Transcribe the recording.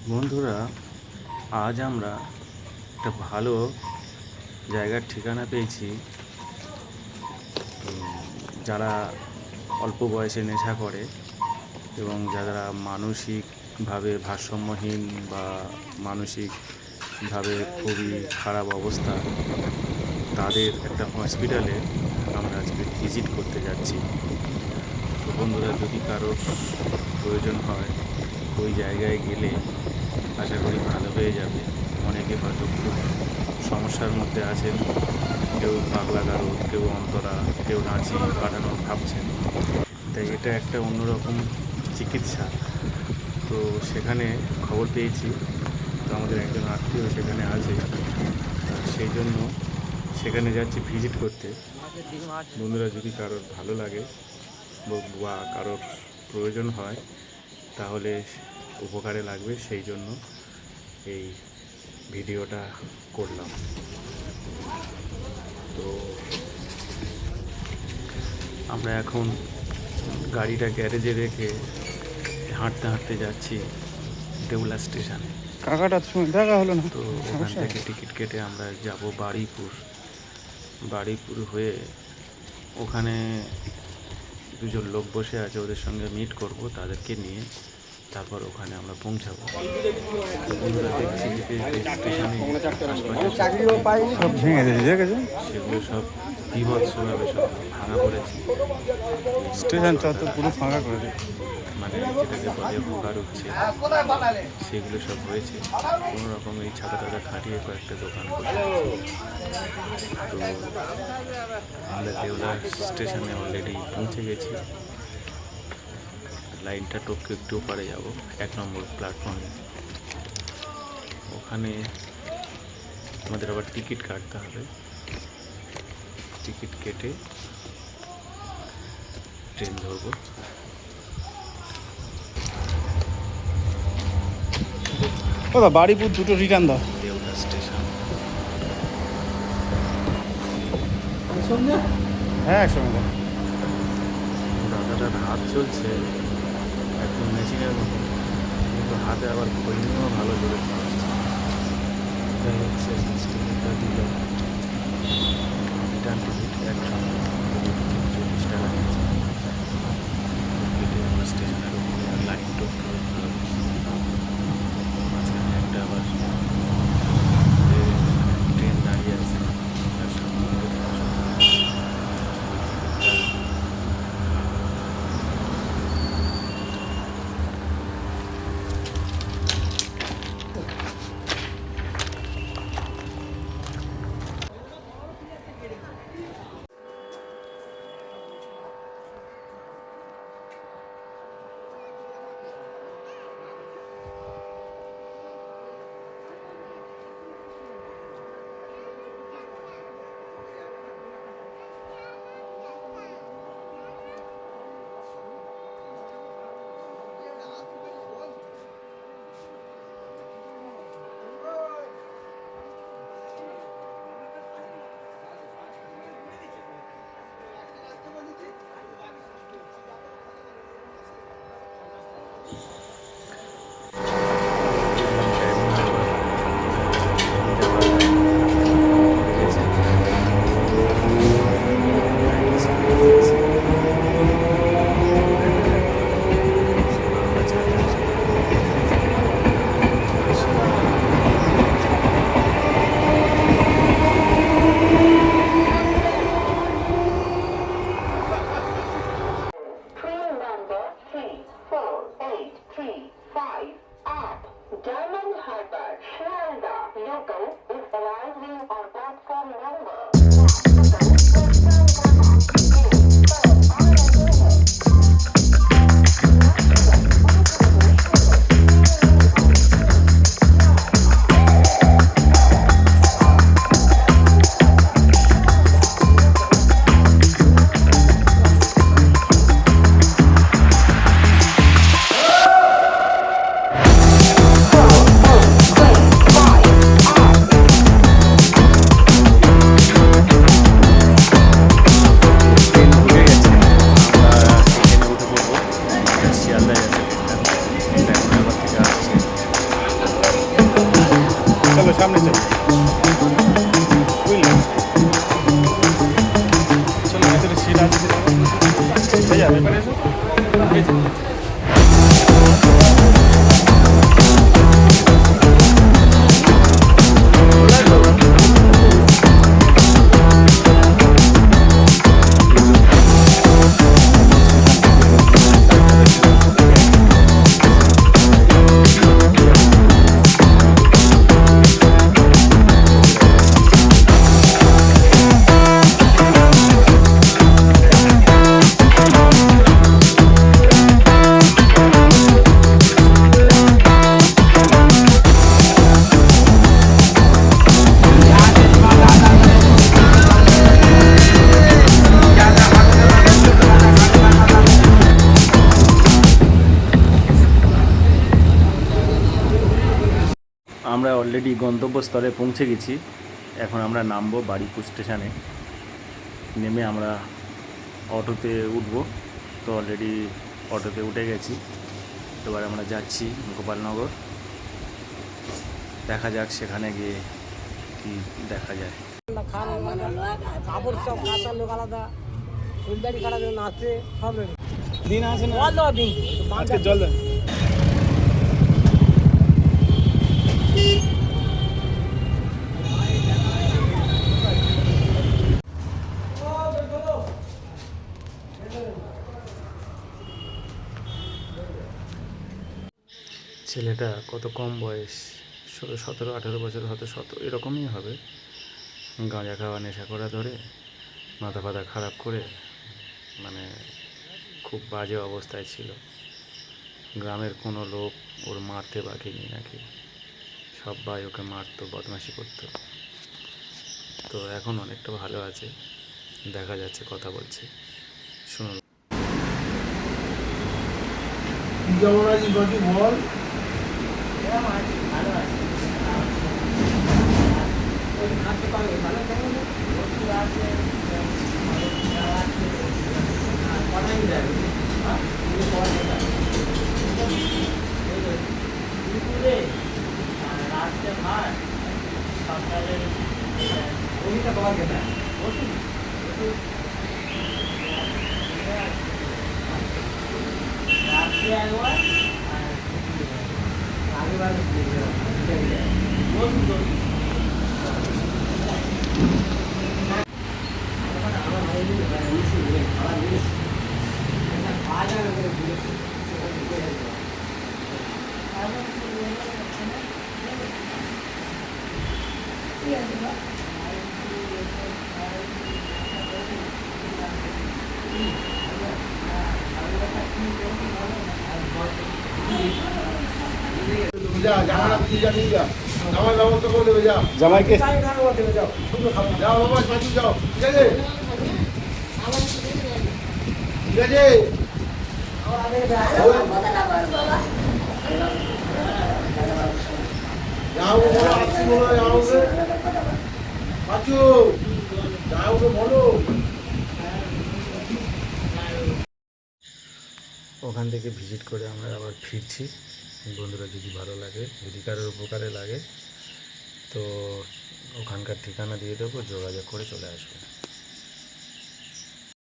বন্ধুরা, আজ আমরা একটা ভালো জায়গার ঠিকানা পেয়েছি। যারা অল্প বয়সে নেশা করে এবং যারা মানসিকভাবে ভারসাম্যহীন বা মানসিকভাবে খুবই খারাপ অবস্থা, তাদের একটা হসপিটালে আমরা আজকে ভিজিট করতে যাচ্ছি। তো বন্ধুরা, যদি কারো প্রয়োজন হয় ওই জায়গায় গেলে আশা করি ভালো হয়ে যাবে। অনেকে হয়তো খুব সমস্যার মধ্যে আছেন, কেউ পাগলা গারদ, কেউ অন্তরা, কেউ রাঁচি পাঠানোর ভাবছেন। তাই এটা একটা অন্যরকম চিকিৎসা। তো সেখানে খবর পেয়েছি, তো আমাদের একজন আত্মীয় সেখানে আছে, সেই জন্য সেখানে যাচ্ছি ভিজিট করতে। বন্ধুরা, যদি কারোর ভালো লাগে বা কারোর প্রয়োজন হয় তাহলে উপকারে লাগবে, সেই জন্য এই ভিডিওটা করলাম। তো আমরা এখন গাড়িটা গ্যারেজে রেখে হাঁটতে হাঁটতে যাচ্ছি দেউলা স্টেশনে। কাকাটার সঙ্গে দেখা হলো না, তো ওখান থেকে টিকিট কেটে আমরা যাব বারুইপুর হয়ে ওখানে দুজন লোক বসে আছে, ওদের সঙ্গে মিট করব, তাদেরকে নিয়ে তারপর ওখানে আমরা পৌঁছাবো। দেখছি যে স্টেশনে সব ভেঙে দিয়েছে, দেখেছো? সেগুলো সব বিভৎসভাবে সব ভাঙা পড়েছে। স্টেশন চত্বর পুরো ফাঁকা করে দিয়েছে। মানে যেটাকে বলে হোকার উঠছে, সেগুলো সব হয়েছে। কোনো রকম এই ছাতা টাতা খাটিয়ে কয়েকটা দোকান বসে আছে। তো আমরা দেওলা স্টেশনে অলরেডি পৌঁছে গেছি। লাইনটা টপকে একটু পরে যাব 1 নম্বর প্ল্যাটফর্মে। ওখানে আমাদের আবার টিকিট কাটতে হবে। টিকিট কেটে ট্রেন ধরবো। দাদা বাড়িপুর দুটো রিটার্ন দাও। দেওলা স্টেশন। হ্যাঁ, একসঙ্গে দাও। দাদাটার হাত চলছে একদম মেশিনের মতো, কিন্তু হাতে আবার খৈনিও ভালো জোরে চালাচ্ছে। যাই হোক, শেষ টিকিটটা দিল। রিটার্ন টিকিট 140 টাকা নিয়েছে। কেটে আবার স্টেশনের উপরে লাইন টপকে উঠতে হবে। মাঝখানে একটা আবার ট্রেন দাঁড়িয়ে আছে, তার সামনে থেকে সামনে চলো বুঝলে চলো ভেতরে সিট আছে হয়ে যাবে এবারে এসো ঠিক আছে আমরা অলরেডি গন্তব্যস্থলে পৌঁছে গেছি। এখন আমরা নামবো বারুইপুর স্টেশনে। নেমে আমরা অটোতে উঠব। তো অলরেডি অটোতে উঠে গেছি। এবার আমরা যাচ্ছি গোপালনগর। দেখা যাক সেখানে গিয়ে কি দেখা যায়। কাপড় সব কাঁচার লোক আলাদা, ফুলদারি খাড়া নাচে সব রেডি। দিন আছে না জল দেওয়া দিন আজকে জল দেন ছেলেটা কত কম বয়স, 17-18 বছর, হয়তো 17 এরকমই হবে। গাঁজা খাওয়া নেশা করা ধরে মাথা ফাথা খারাপ করে মানে খুব বাজে অবস্থায় ছিল। গ্রামের কোনো লোক ওর মারতে বাকিনি নাকি, সবাই ওকে মারতো, বদমাশি করতো। তো এখন অনেকটা ভালো আছে, দেখা যাচ্ছে, কথা বলছে, শুনুন। কেমন আছিস বাকি বল? ভালো আছে ওই খাতে পাবে ভালো কেমন আছে কটাই যাবে দুপুরে রাত্রে ভাত সকালে ওইটা খাবার খেতে ওষুধ রাত্রে একবার আগেবার ওষুধ যা জামাটা দিয়ে যা নিয়ে যা আমার ব্যবস্থা করে দেবে যা জামাইকে যাও বাবা পাঁচু যাও ঠিক আছে ঠিক আছে যাও বলো আসছি বলো যাও পাঁচু যাও বলো। ওখান থেকে ভিজিট করে আমরা আবার ফিরছি। বন্ধুরা, যদি ভালো লাগে, যদি কারোর উপকারে লাগে তো ওখানকার ঠিকানা দিয়ে দেবো, যোগাযোগ করে চলে আসবে।